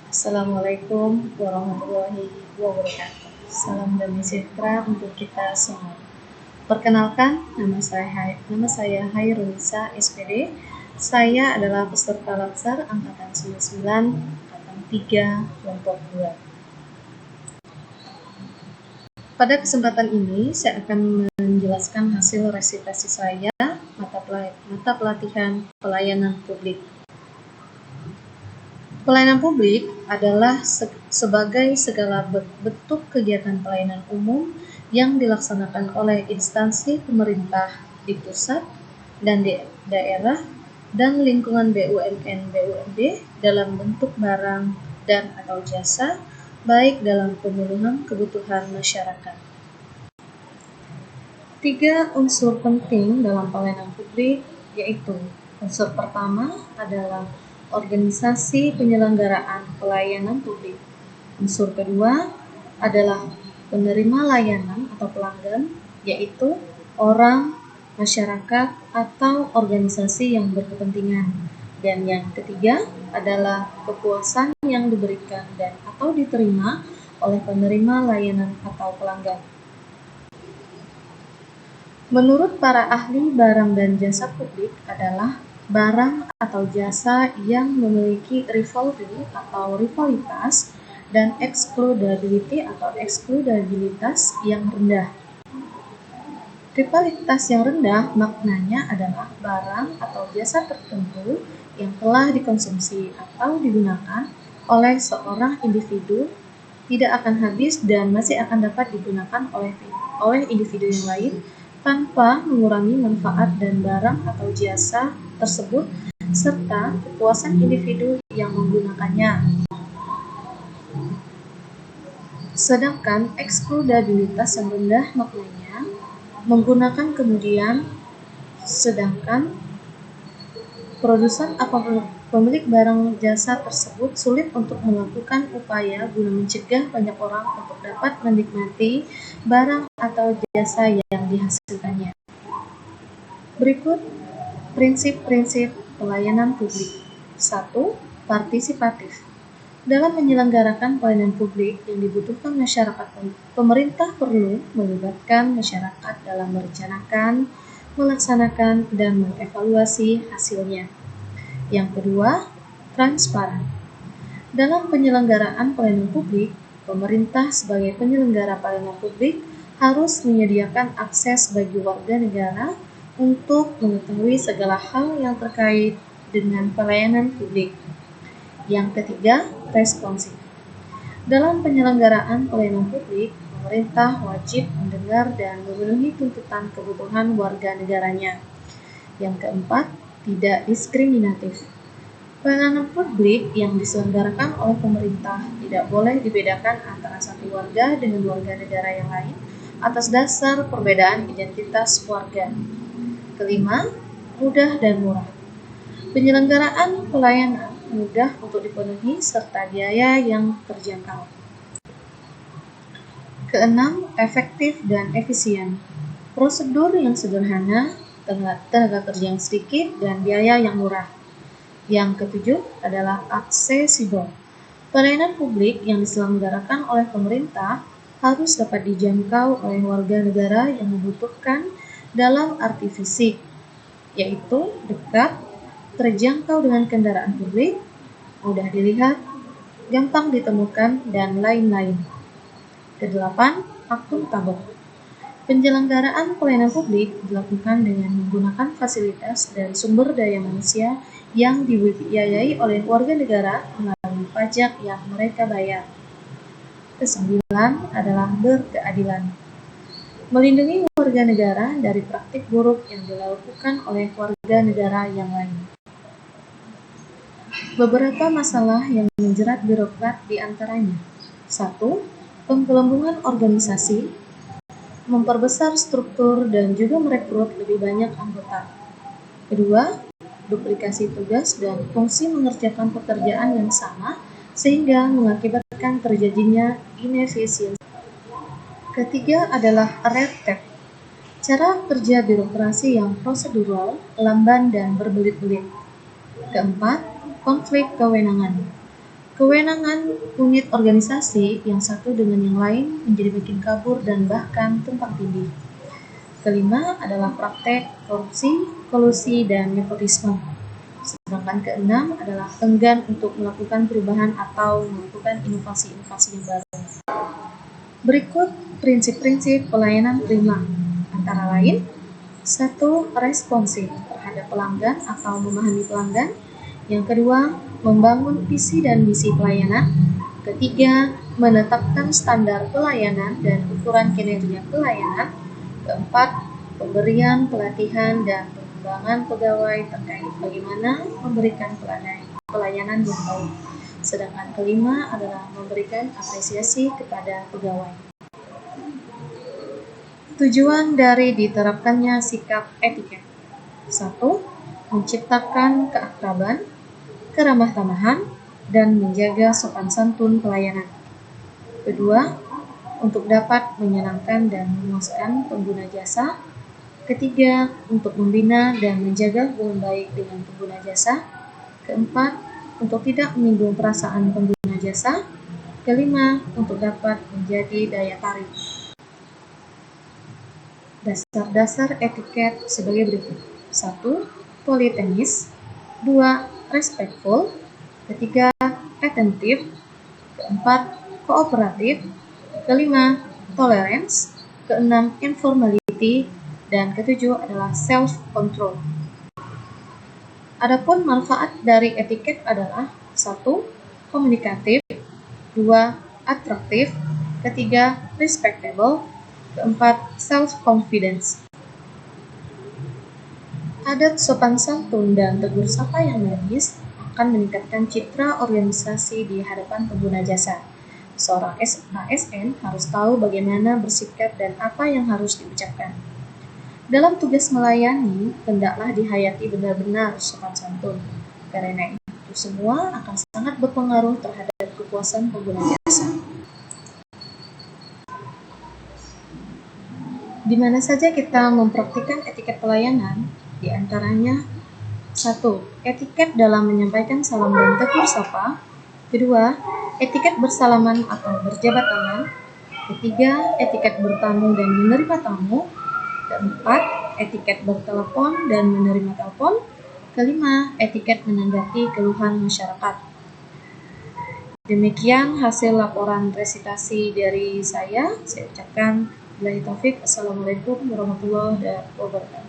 Assalamualaikum warahmatullahi wabarakatuh. Salam damai sejahtera untuk kita semua. Perkenalkan, nama saya Hairunisa SPD. Saya adalah peserta Latsar angkatan 99, angkatan 3, kelompok 2. Pada kesempatan ini, saya akan menjelaskan hasil resitasi saya mata pelatihan pelayanan publik. Pelayanan publik adalah sebagai segala bentuk kegiatan pelayanan umum yang dilaksanakan oleh instansi pemerintah di pusat dan di daerah dan lingkungan BUMN BUMD dalam bentuk barang dan atau jasa, baik dalam pemenuhan kebutuhan masyarakat. 3 unsur penting dalam pelayanan publik, yaitu unsur pertama adalah organisasi penyelenggaraan pelayanan publik. Unsur kedua adalah penerima layanan atau pelanggan, yaitu orang, masyarakat, atau organisasi yang berkepentingan. Dan yang ketiga adalah kepuasan yang diberikan dan atau diterima oleh penerima layanan atau pelanggan. Menurut para ahli barang dan jasa publik adalah barang atau jasa yang memiliki rivalry atau rivalitas dan excludability atau eksklusibilitas yang rendah. Rivalitas yang rendah maknanya adalah barang atau jasa tertentu yang telah dikonsumsi atau digunakan oleh seorang individu tidak akan habis dan masih akan dapat digunakan oleh individu yang lain tanpa mengurangi manfaat dan barang atau jasa tersebut serta kepuasan individu yang menggunakannya. Sedangkan eksklusibilitas yang rendah maknanya menggunakan kemudian, sedangkan produsen atau pemilik barang jasa tersebut sulit untuk melakukan upaya guna mencegah banyak orang untuk dapat menikmati barang atau jasa yang dihasilkannya. Berikut prinsip-prinsip pelayanan publik. 1. Partisipatif. Dalam menyelenggarakan pelayanan publik yang dibutuhkan masyarakat, pemerintah perlu melibatkan masyarakat dalam merencanakan, melaksanakan, dan mengevaluasi hasilnya. Yang kedua, transparan. Dalam penyelenggaraan pelayanan publik, pemerintah sebagai penyelenggara pelayanan publik harus menyediakan akses bagi warga negara untuk mengetahui segala hal yang terkait dengan pelayanan publik. Yang ketiga, responsif. Dalam penyelenggaraan pelayanan publik, pemerintah wajib mendengar dan memenuhi tuntutan kebutuhan warga negaranya. Yang keempat, tidak diskriminatif. Pelayanan publik yang diselenggarakan oleh pemerintah tidak boleh dibedakan antara satu warga dengan warga negara yang lain atas dasar perbedaan identitas warga. Kelima, mudah dan murah. Penyelenggaraan pelayanan mudah untuk dipenuhi serta biaya yang terjangkau. Keenam, efektif dan efisien. Prosedur yang sederhana, tenaga kerja yang sedikit, dan biaya yang murah. Yang ketujuh adalah aksesibel. Pelayanan publik yang diselenggarakan oleh pemerintah harus dapat dijangkau oleh warga negara yang membutuhkan dalam arti fisik, yaitu dekat, terjangkau dengan kendaraan publik, mudah dilihat, gampang ditemukan, dan lain-lain. Kedelapan, akuntabel. Penyelenggaraan pelayanan publik dilakukan dengan menggunakan fasilitas dan sumber daya manusia yang dibiayai oleh warga negara melalui pajak yang mereka bayar. Kesembilan adalah berkeadilan. Melindungi warga negara dari praktik buruk yang dilakukan oleh warga negara yang lain. Beberapa masalah yang menjerat birokrat diantaranya. 1. Penggelembungan organisasi, memperbesar struktur dan juga merekrut lebih banyak anggota. Kedua, duplikasi tugas dan fungsi mengerjakan pekerjaan yang sama sehingga mengakibatkan terjadinya inefisiensi. Ketiga adalah red tape, cara kerja birokrasi yang prosedural, lamban, dan berbelit-belit. Keempat, konflik kewenangan. Kewenangan unit organisasi yang satu dengan yang lain menjadi makin kabur dan bahkan tumpang tindih. Kelima adalah praktek korupsi, kolusi, dan nepotisme. Sedangkan keenam adalah enggan untuk melakukan perubahan atau melakukan inovasi-inovasi yang baru. Berikut prinsip-prinsip pelayanan prima, antara lain: 1. Responsif terhadap pelanggan atau memahami pelanggan. Yang kedua, membangun visi dan misi pelayanan. Ketiga, menetapkan standar pelayanan dan ukuran kinerja pelayanan. Keempat, pemberian pelatihan dan pengembangan pegawai terkait bagaimana memberikan pelayanan yang baik. Sedangkan kelima adalah memberikan apresiasi kepada pegawai. Tujuan dari diterapkannya sikap etiket: 1. Menciptakan keakraban, keramah tamahan, dan menjaga sopan santun pelayanan. Kedua, untuk dapat menyenangkan dan memuaskan pengguna jasa. Ketiga, untuk membina dan menjaga hubungan baik dengan pengguna jasa. Keempat, untuk tidak menyinggung perasaan pengguna jasa. Kelima, untuk dapat menjadi daya tarik. Dasar-dasar etiket sebagai berikut: 1. Politenis. 2. Respectful. Ketiga, attentive. Keempat, kooperatif. Kelima, tolerance. Keenam, informality. Dan ketujuh adalah self-control. Adapun manfaat dari etiket adalah: 1. Komunikatif. 2. Atraktif. Ketiga, respectable. Keempat, self-confidence. Adat sopan santun dan tegur sapa yang manis akan meningkatkan citra organisasi di hadapan pengguna jasa. Seorang ASN harus tahu bagaimana bersikap dan apa yang harus diucapkan. Dalam tugas melayani, hendaklah dihayati benar-benar sopan santun. Karena itu semua akan sangat berpengaruh terhadap kepuasan pengguna jasa. Di mana saja kita mempraktikkan etiket pelayanan, di antaranya: 1. Etiket dalam menyampaikan salam dan tegur sapa. Kedua, etiket bersalaman atau berjabat tangan. Ketiga, etiket bertamu dan menerima tamu. Keempat, etiket bertelepon dan menerima telepon. Kelima, etiket menanggapi keluhan masyarakat. Demikian hasil laporan resitasi dari saya. Saya ucapkan billahi taufik. Assalamualaikum warahmatullahi wabarakatuh.